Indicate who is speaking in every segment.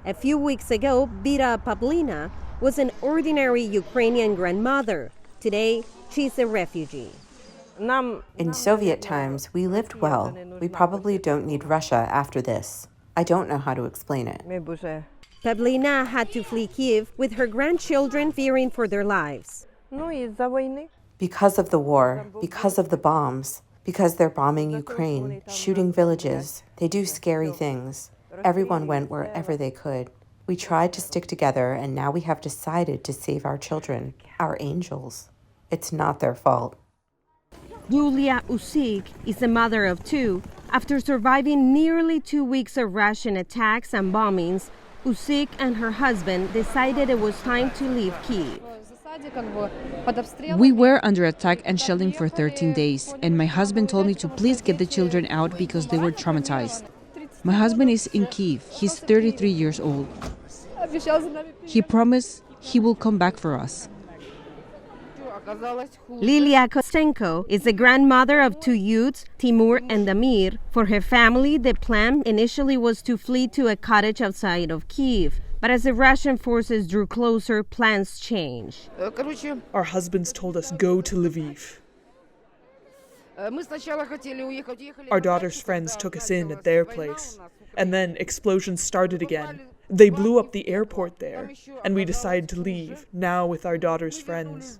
Speaker 1: A few weeks ago, Vida Pavlina was an ordinary Ukrainian grandmother. Today, she's a refugee.
Speaker 2: In Soviet times, we lived well. We probably don't need Russia after this. I don't know how to explain it.
Speaker 1: Pavlina had to flee Kiev with her grandchildren fearing for their lives.
Speaker 2: Because of the war, because of the bombs, because they're bombing Ukraine, shooting villages, they do scary things. Everyone went wherever they could. We tried to stick together, and now we have decided to save our children, our angels. It's not their fault.
Speaker 1: Yulia Usik is a mother of two. After surviving nearly 2 weeks of Russian attacks and bombings, Usik and her husband decided it was time to leave Kyiv.
Speaker 3: We were under attack and shelling for 13 days, and my husband told me to please get the children out because they were traumatized. My husband is in Kyiv. He's 33 years old. He promised he will come back for us.
Speaker 1: Lilia Kostenko is the grandmother of two youths, Timur and Damir. For her family, the plan initially was to flee to a cottage outside of Kyiv. But as the Russian forces drew closer, plans changed.
Speaker 4: Our husbands told us go to Lviv. Our daughter's friends took us in at their place. And then explosions started again. They blew up the airport there, and we decided to leave, now with our daughter's friends.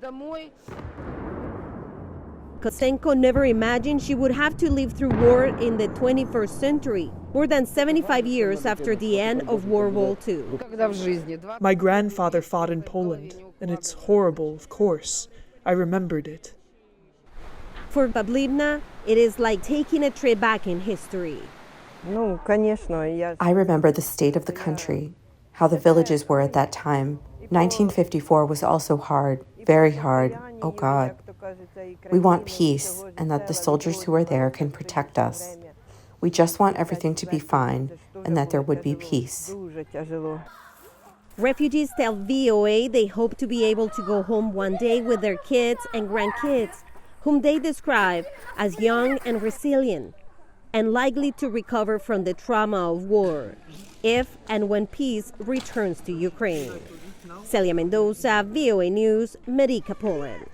Speaker 1: Kostenko never imagined she would have to live through war in the 21st century, more than 75 years after the end of World War II.
Speaker 4: My grandfather fought in Poland, and it's horrible, of course. I remembered it.
Speaker 1: For Pavlina, it is like taking a trip back in history.
Speaker 2: I remember the state of the country, how the villages were at that time. 1954 was also hard, very hard. Oh God. We want peace and that the soldiers who are there can protect us. We just want everything to be fine and that there would be peace.
Speaker 1: Refugees tell VOA they hope to be able to go home one day with their kids and grandkids, whom they describe as young and resilient, and likely to recover from the trauma of war, if and when peace returns to Ukraine. Celia Mendoza, VOA News, Medyka, Poland.